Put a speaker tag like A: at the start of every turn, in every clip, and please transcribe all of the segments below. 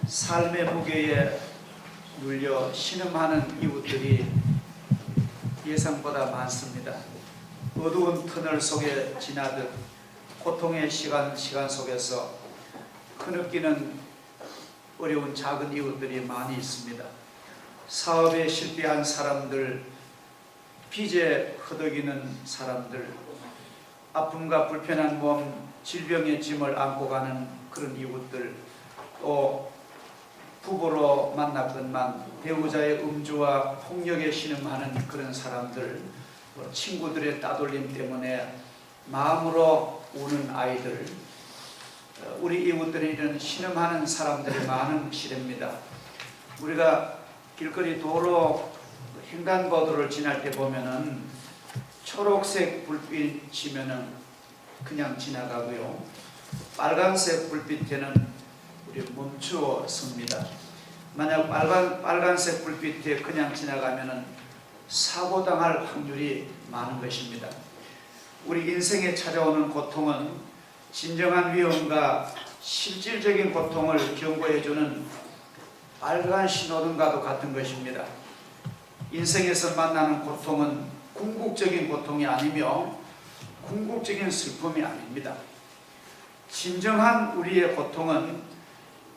A: 삶의 무게에 눌려 신음하는 이웃들이 예상보다 많습니다. 어두운 터널 속에 지나듯 고통의 시간 속에서 흐느끼는 어려운 작은 이웃들이 많이 있습니다. 사업에 실패한 사람들, 빚에 허덕이는 사람들, 아픔과 불편한 몸, 질병의 짐을 안고 가는 그런 이웃들, 또 부부로 만났건만 배우자의 음주와 폭력에 신음하는 그런 사람들, 친구들의 따돌림 때문에 마음으로 우는 아이들, 우리 이웃들이 이런 신음하는 사람들이 많은 시대입니다. 우리가 길거리 도로 횡단보도를 지날 때 보면은 초록색 불빛이면은 그냥 지나가고요, 빨간색 불빛에는 우리 멈추어 섭니다. 만약 빨간색 불빛에 그냥 지나가면은 사고당할 확률이 많은 것입니다. 우리 인생에 찾아오는 고통은 진정한 위험과 실질적인 고통을 경고해주는 빨간 신호등과도 같은 것입니다. 인생에서 만나는 고통은 궁극적인 고통이 아니며 궁극적인 슬픔이 아닙니다. 진정한 우리의 고통은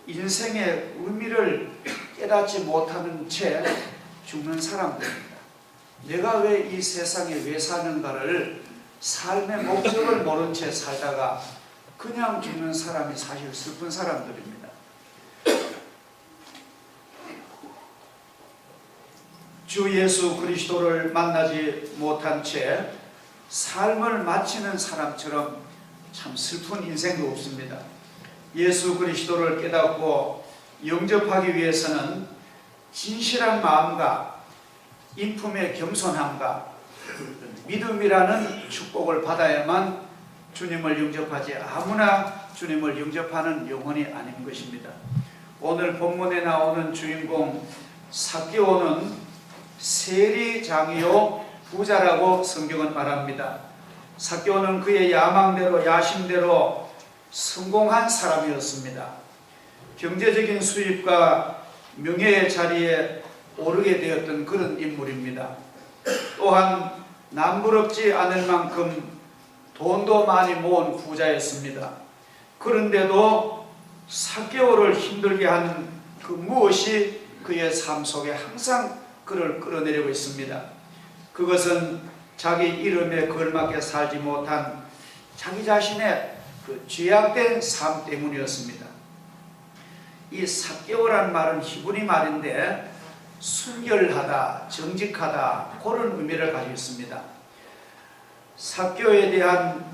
A: 인생의 의미를 깨닫지 못하는 채 죽는 사람들입니다. 내가 왜 이 세상에 왜 사는가를, 삶의 목적을 모른 채 살다가 그냥 죽는 사람이 사실 슬픈 사람들입니다. 주 예수 그리스도를 만나지 못한 채 삶을 마치는 사람처럼 참 슬픈 인생도 없습니다. 예수 그리스도를 깨닫고 영접하기 위해서는 진실한 마음과 인품의 겸손함과 믿음이라는 축복을 받아야만 주님을 영접하지, 아무나 주님을 영접하는 영혼이 아닌 것입니다. 오늘 본문에 나오는 주인공 삭개오는 세리장이요 부자라고 성경은 말합니다. 삭개오는 그의 야망대로 야심대로 성공한 사람이었습니다. 경제적인 수입과 명예의 자리에 오르게 되었던 그런 인물입니다. 또한 남부럽지 않을 만큼 돈도 많이 모은 부자였습니다. 그런데도 삭개오를 힘들게 하는 그 무엇이 그의 삶 속에 항상 그를 끌어내리고 있습니다. 그것은 자기 이름에 걸맞게 살지 못한 자기 자신의 그 죄악된 삶 때문이었습니다. 이 삭개오란 말은 히브리 말인데 순결하다, 정직하다, 그런 의미를 가지고 있습니다. 삭개오에 대한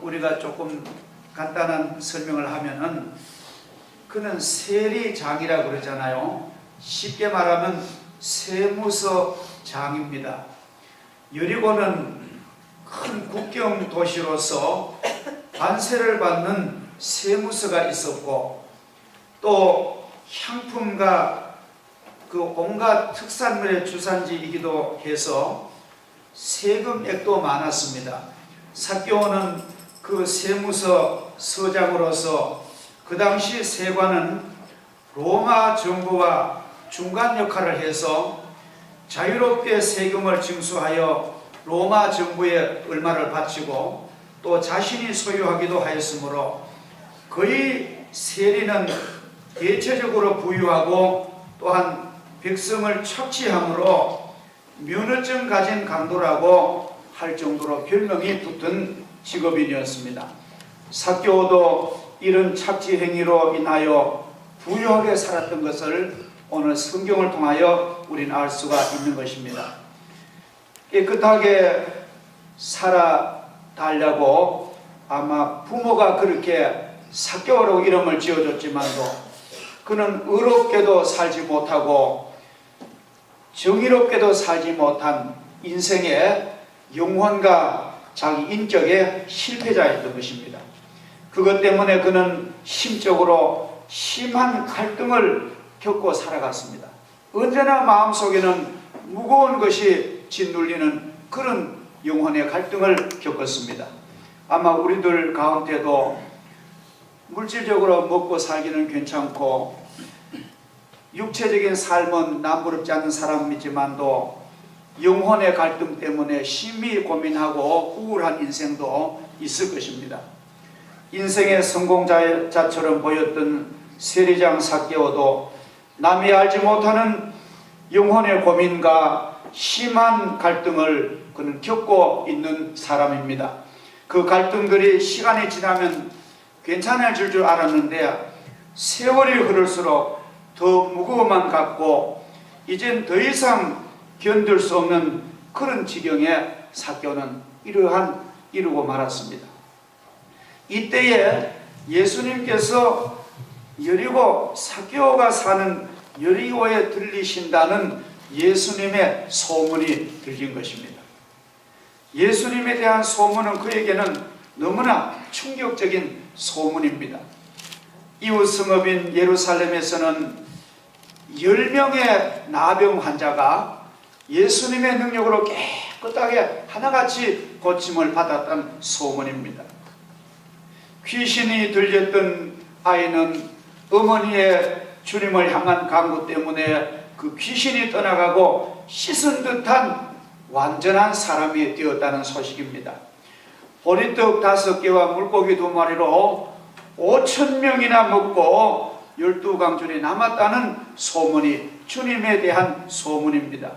A: 우리가 조금 간단한 설명을 하면은, 그는 세리장이라고 그러잖아요. 쉽게 말하면 세무서장입니다. 여리고는 큰 국경 도시로서 관세를 받는 세무서가 있었고, 또 향품과 그 온갖 특산물의 주산지이기도 해서 세금액도 많았습니다. 삭개오는 그 세무서 서장으로서 그 당시 세관은 로마 정부와 중간 역할을 해서 자유롭게 세금을 징수하여 로마 정부에 얼마를 바치고 또 자신이 소유하기도 하였으므로 거의 세리는 대체적으로 부유하고 또한 백성을 착취함으로 면허증 가진 강도라고 할 정도로 별명이 붙은 직업인이었습니다. 삭개오도 이런 착취 행위로 인하여 부유하게 살았던 것을 오늘 성경을 통하여 우리는 알 수가 있는 것입니다. 깨끗하게 살아달라고 아마 부모가 그렇게 삭개오라고 이름을 지어줬지만도 그는 의롭게도 살지 못하고 정의롭게도 살지 못한 인생의 영혼과 자기 인격의 실패자였던 것입니다. 그것 때문에 그는 심적으로 심한 갈등을 겪고 살아갔습니다. 언제나 마음속에는 무거운 것이 짓눌리는 그런 영혼의 갈등을 겪었습니다. 아마 우리들 가운데도 물질적으로 먹고 살기는 괜찮고 육체적인 삶은 남부럽지 않은 사람이지만도 영혼의 갈등 때문에 심히 고민하고 우울한 인생도 있을 것입니다. 인생의 성공자처럼 보였던 세리장 삭개오도 남이 알지 못하는 영혼의 고민과 심한 갈등을 그는 겪고 있는 사람입니다. 그 갈등들이 시간이 지나면 괜찮아질 줄 알았는데 세월이 흐를수록 더 무거워만 갖고 이젠 더 이상 견딜 수 없는 그런 지경에 삭개오는 이르고 말았습니다. 이때에 예수님께서 여리고 삭개오가 사는 여리고에 들리신다는 예수님의 소문이 들린 것입니다. 예수님에 대한 소문은 그에게는 너무나 충격적인 소문입니다. 이웃 성읍인 예루살렘에서는 10명의 나병 환자가 예수님의 능력으로 깨끗하게 하나같이 고침을 받았다는 소문입니다. 귀신이 들렸던 아이는 어머니의 주님을 향한 간구 때문에 그 귀신이 떠나가고 씻은 듯한 완전한 사람이 되었다는 소식입니다. 보리떡 5개와 물고기 2마리로 5,000명이나 먹고 12강줄이 남았다는 소문이 주님에 대한 소문입니다.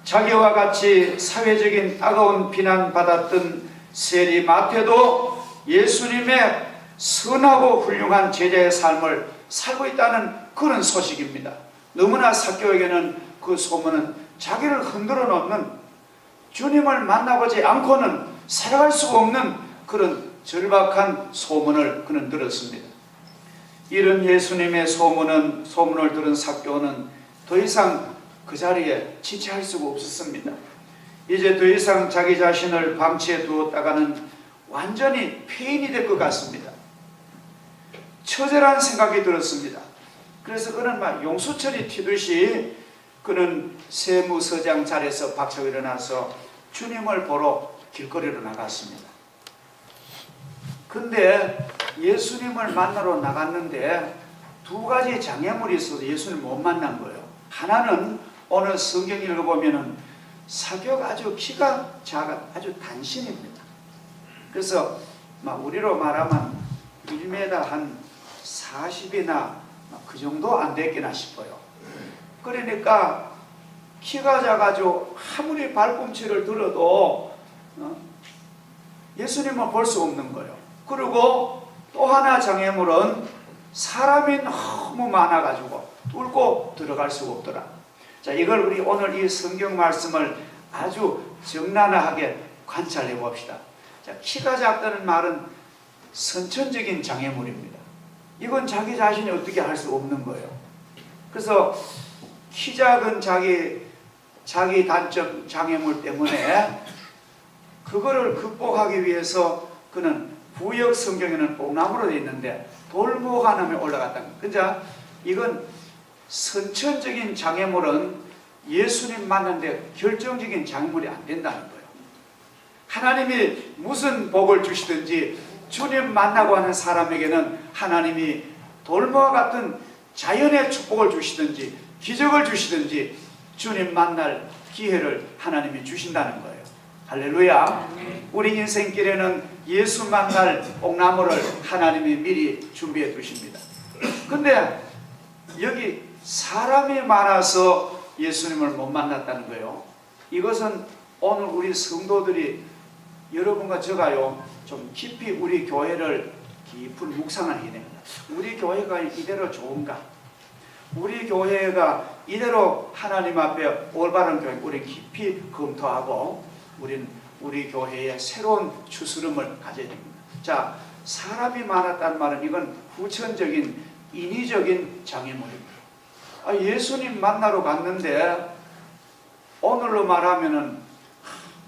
A: 자기와 같이 사회적인 따가운 비난받았던 세리 마태도 예수님의 선하고 훌륭한 제자의 삶을 살고 있다는 그런 소식입니다. 너무나 삭개오에게는 그 소문은 자기를 흔들어 놓는, 주님을 만나보지 않고는 살아갈 수가 없는 그런 절박한 소문을 그는 들었습니다. 이런 예수님의 소문을 들은 삭개오는 더 이상 그 자리에 지체할 수가 없었습니다. 이제 더 이상 자기 자신을 방치해 두었다가는 완전히 폐인이 될 것 같습니다. 처절한 생각이 들었습니다. 그래서 그는 막 용수철이 튀듯이 그는 세무서장 자리에서 박차고 일어나서 주님을 보러 길거리로 나갔습니다. 근데 예수님을 만나러 나갔는데 2가지 장애물이 있어서 예수님을 못 만난 거예요. 하나는 오늘 성경 읽어보면은 삭개오가 아주 키가 작아 아주 단신입니다. 그래서 막 우리로 말하면 1m 한 40이나 그 정도 안 됐겠나 싶어요. 그러니까 키가 작아지고 아무리 발꿈치를 들어도 예수님을 볼 수 없는 거예요. 그리고 또 하나 장애물은 사람이 너무 많아가지고 뚫고 들어갈 수가 없더라. 자, 이걸 우리 오늘 이 성경 말씀을 아주 적나라하게 관찰해 봅시다. 자, 키가 작다는 말은 선천적인 장애물입니다. 이건 자기 자신이 어떻게 할 수 없는 거예요. 그래서 키 작은 자기 단점 장애물 때문에 그거를 극복하기 위해서 그는 구역 성경에는 뽕나무로 되어 있는데 돌목 하나에 올라갔다는 거예요. 그러니까 이건 선천적인 장애물은 예수님 만났는데 결정적인 장애물이 안 된다는 거예요. 하나님이 무슨 복을 주시든지 주님 만나고 하는 사람에게는 하나님이 돌무와 같은 자연의 축복을 주시든지 기적을 주시든지 주님 만날 기회를 하나님이 주신다는 거예요. 할렐루야. 우리 인생길에는 예수 만날 뽕나무를 하나님이 미리 준비해 두십니다. 근데 여기 사람이 많아서 예수님을 못 만났다는 거예요. 이것은 오늘 우리 성도들이 여러분과 저가요 좀 깊이 우리 교회를 깊은 묵상을 해야 됩니다. 우리 교회가 이대로 좋은가? 우리 교회가 이대로 하나님 앞에 올바른 교회 우리 깊이 검토하고 우리 교회에 새로운 추스름을 가져야 됩니다. 자, 사람이 많았다는 말은 이건 후천적인 인위적인 장애물입니다. 예수님 만나러 갔는데 오늘로 말하면은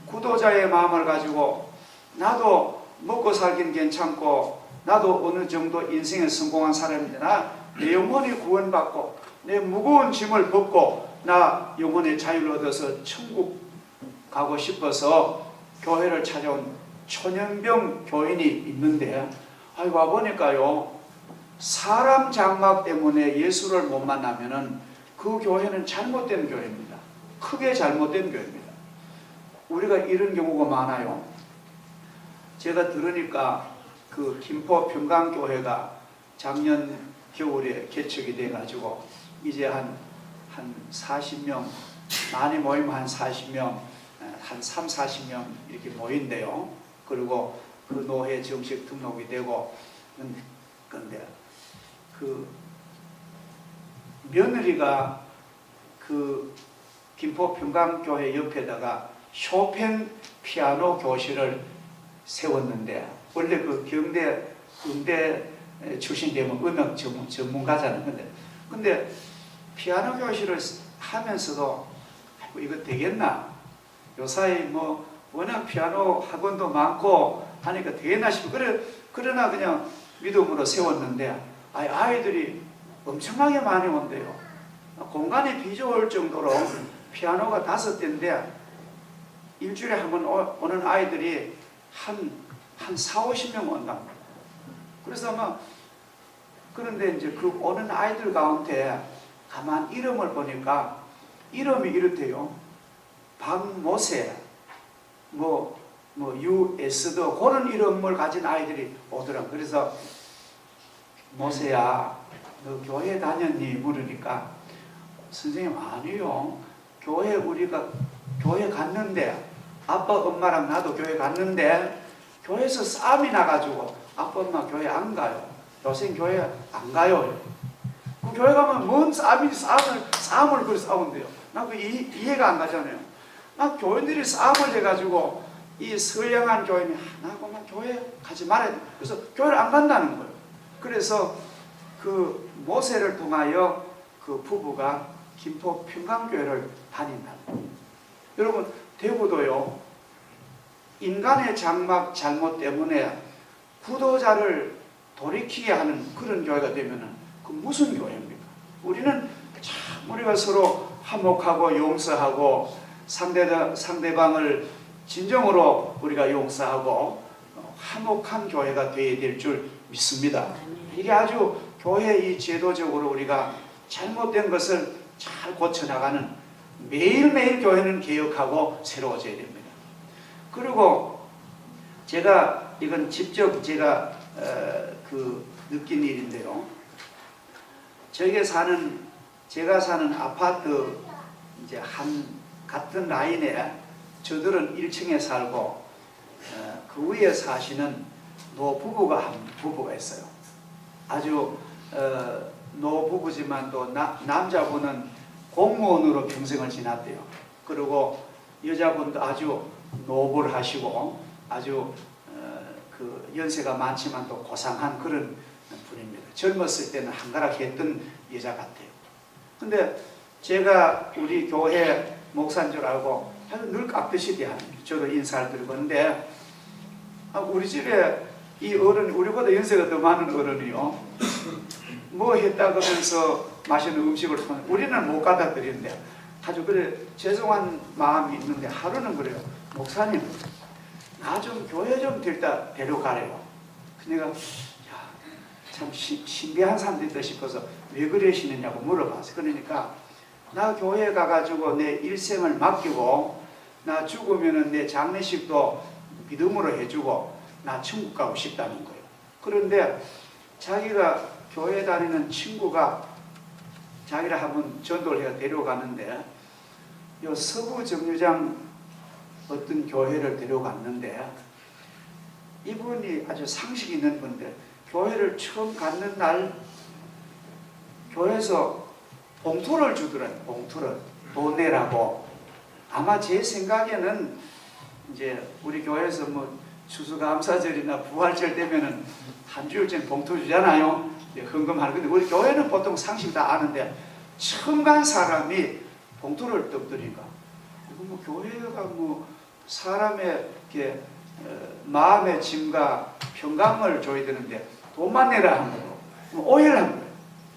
A: 구도자의 마음을 가지고 나도 먹고 살긴 괜찮고 나도 어느 정도 인생에 성공한 사람인데 내 영혼이 구원받고 내 무거운 짐을 벗고 나 영혼의 자유를 얻어서 천국 가고 싶어서 교회를 찾아온 초년병 교인이 있는데 와보니까요, 사람 장막 때문에 예수를 못 만나면은 그 교회는 잘못된 교회입니다. 크게 잘못된 교회입니다. 우리가 이런 경우가 많아요. 제가 들으니까 그 김포 평강교회가 작년 겨울에 개척이 돼가지고 이제 한 40명, 많이 모이면 한 40명, 한 3, 40명 이렇게 모인대요. 그리고 그 노회 정식 등록이 되고, 근데 그 며느리가 그 김포 평강교회 옆에다가 쇼팽 피아노 교실을 세웠는데, 원래 그 경대 음대 출신 되면 음악 전문가잖아요. 근데 피아노 교실을 하면서도 이거 되겠나? 요사이 뭐 워낙 피아노 학원도 많고 하니까 되겠나 싶어. 그러나 그냥 믿음으로 세웠는데 아이들이 엄청나게 많이 온대요. 공간이 비좁을 정도로 피아노가 5대인데 일주일에 한 번 오는 아이들이 한 4, 50명 온답니다. 그래서 아마 그런데 이제 그 오는 아이들 가운데 가만 이름을 보니까 이름이 이렇대요. 박모세, 유에스더 그런 이름을 가진 아이들이 오더라고요. 그래서 모세야, 너 교회 다녔니? 물으니까 선생님 아니요. 우리가 교회 갔는데 아빠 엄마랑 나도 교회 갔는데 교회에서 싸움이 나가지고 아빠 엄마 교회 안 가요. 요새 교회 안 가요. 그 교회 가면 뭔 싸움을 그렇게 싸운대요. 나 그 이해가 안 가잖아요. 나 교인들이 싸움을 해가지고 이 선량한 교인이 나 그만 교회 가지 말아야 돼. 그래서 교회를 안 간다는 거예요. 그래서 그 모세를 통하여 그 부부가 김포 평강교회를 다닌다. 여러분, 대구도요, 인간의 장막 잘못 때문에 구도자를 돌이키게 하는 그런 교회가 되면은 그 무슨 교회입니까? 우리는 참 우리가 서로 화목하고 용서하고 상대방을 진정으로 우리가 용서하고 화목한 교회가 되어야 될 줄 믿습니다. 이게 아주 교회 이 제도적으로 우리가 잘못된 것을 잘 고쳐나가는, 매일매일 교회는 개혁하고 새로워져야 됩니다. 그리고 이건 직접 제가 느낀 일인데요. 제가 사는 아파트 이제 같은 라인에 저들은 1층에 살고 그 위에 사시는 노부부가 있어요. 아주 노부부지만 또 남자분은 공무원으로 평생을 지났대요. 그리고 여자분도 아주 노블 하시고 아주 그 연세가 많지만 또 고상한 그런 분입니다. 젊었을 때는 한가락했던 여자 같아요. 근데 제가 우리 교회 목사인 줄 알고 늘 깍듯이 대합니다. 저도 인사를 드리는데 우리 집에 이 어른, 우리보다 연세가 더 많은 어른이요, 뭐 했다 그러면서 맛있는 음식을 우리는 못 갖다 드리는데 아주 죄송한 마음이 있는데 하루는 그래요. 목사님, 나 좀 교회 좀 데려가래요. 내가 참 신비한 사람들이다 싶어서 왜 그러시느냐고 물어봤어요. 그러니까 나 교회 가가지고 내 일생을 맡기고 나 죽으면은 내 장례식도 믿음으로 해주고 나 천국 가고 싶다는 거예요. 그런데 자기가 교회 다니는 친구가 자기를 한번 전도를 해 데려가는데 요 서구 정류장 어떤 교회를 데려갔는데 이분이 아주 상식 있는 분인데 교회를 처음 갔는 날 교회에서 봉투를 주더라고요. 봉투를 돈 내라고. 아마 제 생각에는 이제 우리 교회에서 뭐 추수감사절이나 부활절 되면은 한 주일 전 봉투 주잖아요. 헌금하는 건데 우리 교회는 보통 상식 다 아는데 처음 간 사람이 봉투를 떡드리니까 이거 뭐 교회가 뭐 사람의 이렇게 마음의 짐과 평강을 줘야 되는데 돈만 내라 한 거고 오해를 한 거예요.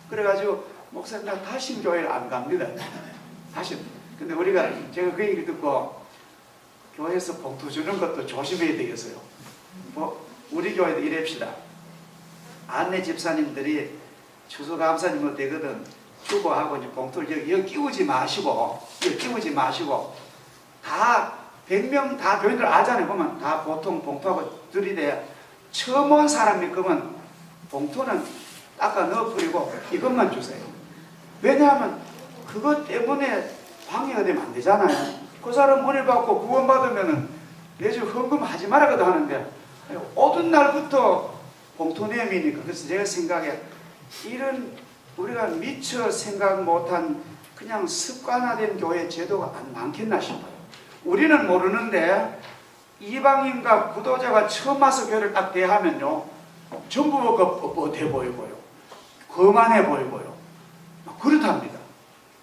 A: 그래가지고 목사님 나 다시 교회를 안 갑니다. 다시. 근데 제가 그 얘기를 듣고 교회에서 봉투 주는 것도 조심해야 되겠어요. 뭐 우리 교회도 이랩시다. 안내 집사님들이 추수감사님은 되거든 주고 하고 이제 봉투를 여기 끼우지 마시고 다 100명 다 교인들 알잖아요. 보면 다 보통 봉투하고 들이대 처음 온 사람이 그러면 봉투는 닦아 넣어버리고 이것만 주세요. 왜냐하면 그것 때문에 방해가 되면 안 되잖아요. 그 사람 은혜 받고 구원받으면은 매주 헌금하지 말아도 하는데 오던 날부터 봉투 내미니까. 그래서 제가 생각해 이런 우리가 미처 생각 못한 그냥 습관화된 교회 제도가 안 많겠나 싶어요. 우리는 모르는데 이방인과 구도자가 처음 와서 교회를 딱 대하면요 전부 뻣뻣해 보이고요 거만해 보이고요 그렇답니다.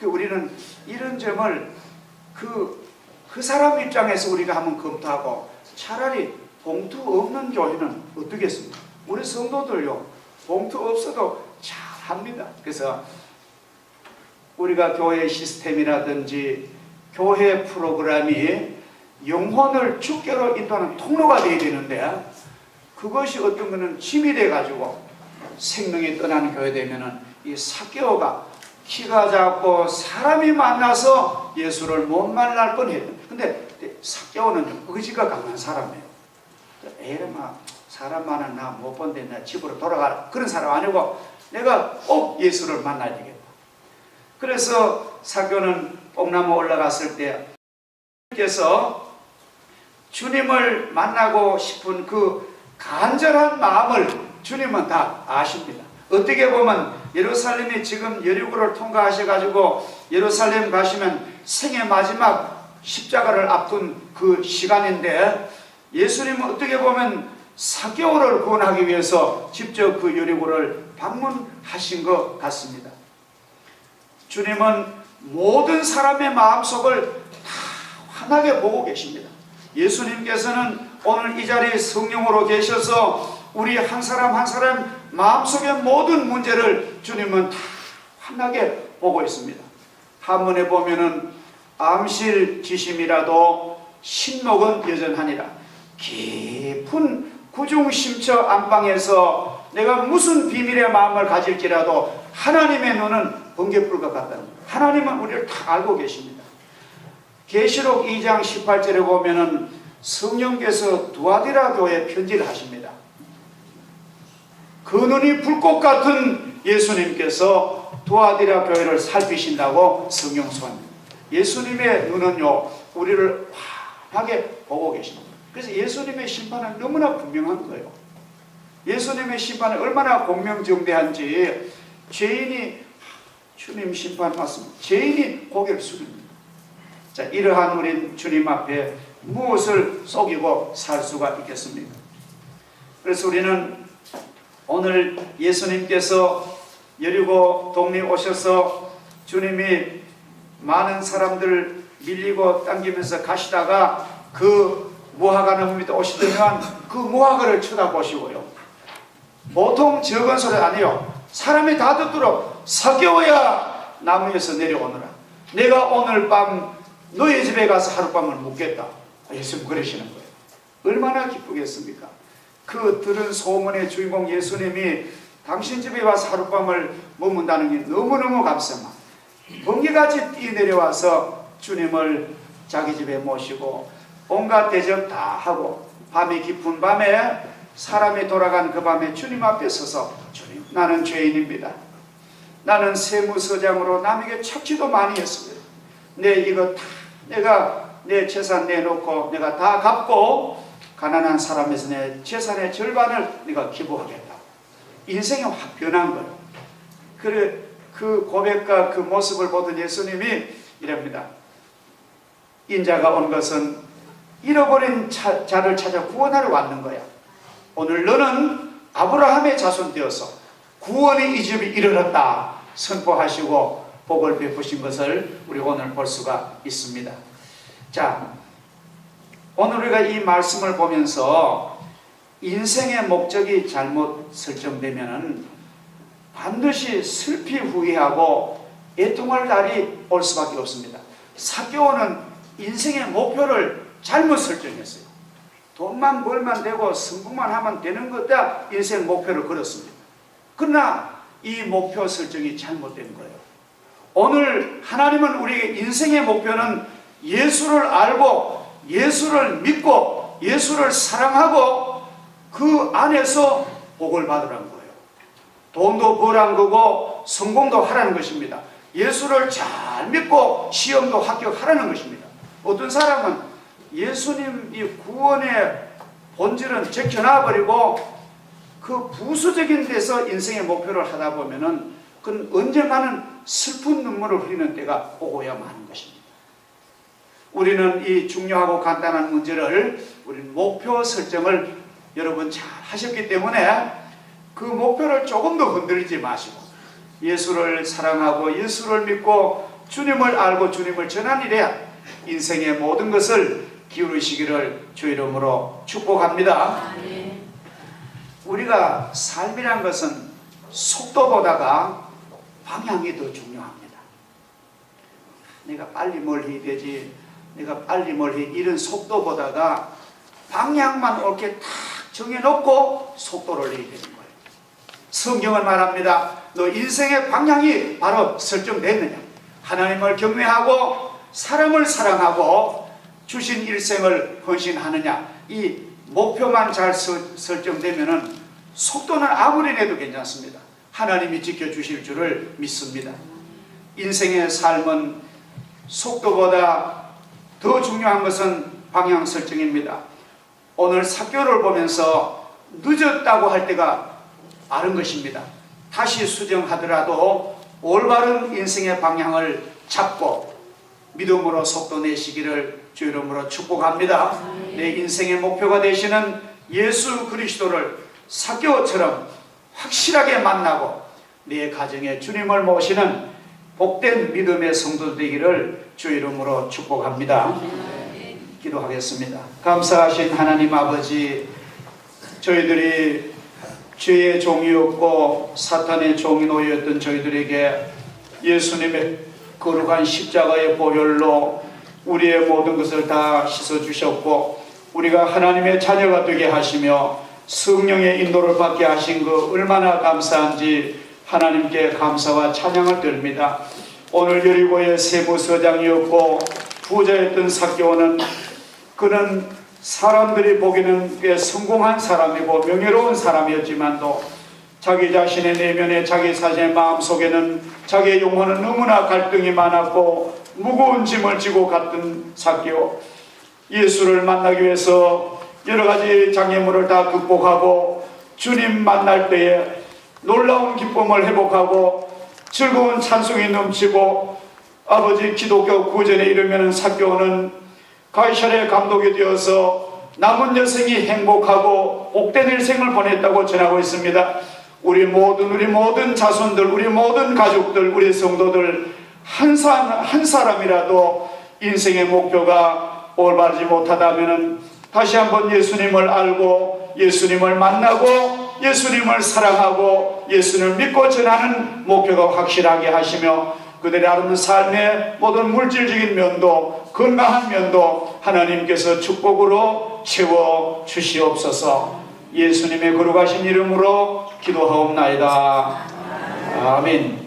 A: 우리는 이런 점을 그 사람 입장에서 우리가 한번 검토하고 차라리 봉투 없는 교회는 어떻겠습니까? 우리 성도들요 봉투 없어도 잘합니다. 그래서 우리가 교회 시스템이라든지 교회 프로그램이 영혼을 주께로 인도하는 통로가 되어야 되는데 그것이 어떤 거는 짐이 돼가지고 생명이 떠나는 교회 되면은 이 삭개오가 키가 작고 사람이 만나서 예수를 못 만날 뻔해요. 근데 삭개오는 의지가 강한 사람이에요. 에라마 사람 많은 나 못 본데 나 집으로 돌아가라 그런 사람 아니고 내가 꼭 예수를 만나야 되겠다. 그래서 삭개오는 뽕나무 올라갔을 때 주님께서 주님을 만나고 싶은 그 간절한 마음을 주님은 다 아십니다. 어떻게 보면 예루살렘이 지금 여리고를 통과하셔가지고 예루살렘 가시면 생의 마지막 십자가를 앞둔 그 시간인데 예수님은 어떻게 보면 삭개오를 구원하기 위해서 직접 그 여리고를 방문하신 것 같습니다. 주님은 모든 사람의 마음속을 다 환하게 보고 계십니다. 예수님께서는 오늘 이 자리에 성령으로 계셔서 우리 한 사람 한 사람 마음속의 모든 문제를 주님은 다 환하게 보고 있습니다. 한문에 보면은 암실 지심이라도 신목은 여전하니라. 깊은 구중심처 안방에서 내가 무슨 비밀의 마음을 가질지라도 하나님의 눈은 번개불과 같다는 거예요. 하나님은 우리를 다 알고 계십니다. 계시록 2장 18절에 보면은 성령께서 두아디라 교회에 편지를 하십니다. 그 눈이 불꽃 같은 예수님께서 두아디라 교회를 살피신다고 성령 소합니다. 예수님의 눈은요 우리를 환하게 보고 계십니다. 그래서 예수님의 심판은 너무나 분명한 거예요. 예수님의 심판은 얼마나 공명정대한지 죄인이 주님 심판 맞습니다. 죄인이 고개를 숙입니다. 자, 이러한 우린 주님 앞에 무엇을 속이고 살 수가 있겠습니까? 그래서 우리는 오늘 예수님께서 여리고 동네에 오셔서 주님이 많은 사람들 밀리고 당기면서 가시다가 그 무화과 나무 밑에 오시더니만 그 무화과를 쳐다보시고요. 보통 적은 소리 아니에요. 사람이 다 듣도록 삭개오야 나무에서 내려오너라. 내가 오늘 밤 너희 집에 가서 하룻밤을 묵겠다. 예수님 그러시는 거예요. 얼마나 기쁘겠습니까? 그 들은 소문의 주인공 예수님이 당신 집에 와서 하룻밤을 머문다는 게 너무너무 감사합니다. 번개같이 뛰내려와서 주님을 자기 집에 모시고 온갖 대접 다 하고 밤이 깊은 밤에 사람이 돌아간 그 밤에 주님 앞에 서서 주님 나는 죄인입니다. 나는 세무서장으로 남에게 착취도 많이 했습니다. 이거 다 내가 내 재산 내놓고 내가 다 갚고 가난한 사람에서 내 재산의 절반을 내가 기부하겠다. 인생이 확 변한 거예요. 그래 그 고백과 그 모습을 보던 예수님이 이랍니다. 인자가 온 것은 잃어버린 자를 찾아 구원하러 왔는 거야. 오늘 너는 아브라함의 자손 되어서 구원의 이 집이 이르렀다 선포하시고 복을 베푸신 것을 우리 오늘 볼 수가 있습니다. 자, 오늘 우리가 이 말씀을 보면서 인생의 목적이 잘못 설정되면 반드시 슬피 후회하고 애통할 날이 올 수밖에 없습니다. 삭개오는 인생의 목표를 잘못 설정했어요. 돈만 벌만 되고 성공만 하면 되는 거다 인생 목표를 걸었습니다. 그러나 이 목표 설정이 잘못된 거예요. 오늘 하나님은 우리에게 인생의 목표는 예수를 알고 예수를 믿고 예수를 사랑하고 그 안에서 복을 받으라는 거예요. 돈도 벌라는 거고 성공도 하라는 것입니다. 예수를 잘 믿고 시험도 합격하라는 것입니다. 어떤 사람은 예수님 이 구원의 본질은 제껴놔버리고 그 부수적인 데서 인생의 목표를 하다 보면은 그건 언젠가는 슬픈 눈물을 흘리는 때가 오고야 마는 것입니다. 우리는 이 중요하고 간단한 문제를 우리는 목표 설정을 여러분 잘 하셨기 때문에 그 목표를 조금 더 흔들리지 마시고 예수를 사랑하고 예수를 믿고 주님을 알고 주님을 전하니래 인생의 모든 것을 기울이시기를 주 이름으로 축복합니다. 우리가 삶이란 것은 속도보다가 방향이 더 중요합니다. 내가 빨리 뭘 해야 되지, 내가 빨리 뭘 해, 이런 속도보다가 방향만 옳게 딱 정해놓고 속도를 내야 되는 거예요. 성경은 말합니다. 너 인생의 방향이 바로 설정됐느냐? 하나님을 경외하고 사람을 사랑하고 주신 일생을 헌신하느냐? 이 목표만 잘 설정되면은 속도는 아무리 내도 괜찮습니다. 하나님이 지켜주실 줄을 믿습니다. 인생의 삶은 속도보다 더 중요한 것은 방향 설정입니다. 오늘 삭개오를 보면서 늦었다고 할 때가 바른 것입니다. 다시 수정하더라도 올바른 인생의 방향을 잡고 믿음으로 속도 내시기를 주 이름으로 축복합니다. 내 인생의 목표가 되시는 예수 그리스도를 삭개오처럼 확실하게 만나고 내 가정에 주님을 모시는 복된 믿음의 성도 되기를 주 이름으로 축복합니다. 기도하겠습니다. 감사하신 하나님 아버지, 저희들이 죄의 종이었고 사탄의 종이 놓였던 저희들에게 예수님의 거룩한 십자가의 보혈로 우리의 모든 것을 다 씻어주셨고 우리가 하나님의 자녀가 되게 하시며 성령의 인도를 받게 하신 것 얼마나 감사한지 하나님께 감사와 찬양을 드립니다. 오늘 여리고의 세무서장이었고 부자였던 삭개오는 그는 사람들이 보기에는 꽤 성공한 사람이고 명예로운 사람이었지만도 자기 자신의 내면에 자기 자신의 마음속에는 자기의 영혼은 너무나 갈등이 많았고 무거운 짐을 지고 갔던 삭개오, 예수를 만나기 위해서 여러가지 장애물을 다 극복하고 주님 만날 때에 놀라운 기쁨을 회복하고 즐거운 찬송이 넘치고 아버지 기독교 구전에 이르면 삭개오는 가이사랴의 감독이 되어서 남은 여생이 행복하고 복된 일생을 보냈다고 전하고 있습니다. 우리 모든 자손들, 우리 모든 가족들, 우리 성도들 한 사람이라도 인생의 목표가 올바르지 못하다면 다시 한번 예수님을 알고 예수님을 만나고 예수님을 사랑하고 예수님을 믿고 전하는 목표가 확실하게 하시며 그들의 아름다운 삶의 모든 물질적인 면도 건강한 면도 하나님께서 축복으로 채워 주시옵소서. 예수님의 거룩하신 이름으로 기도하옵나이다. 아멘.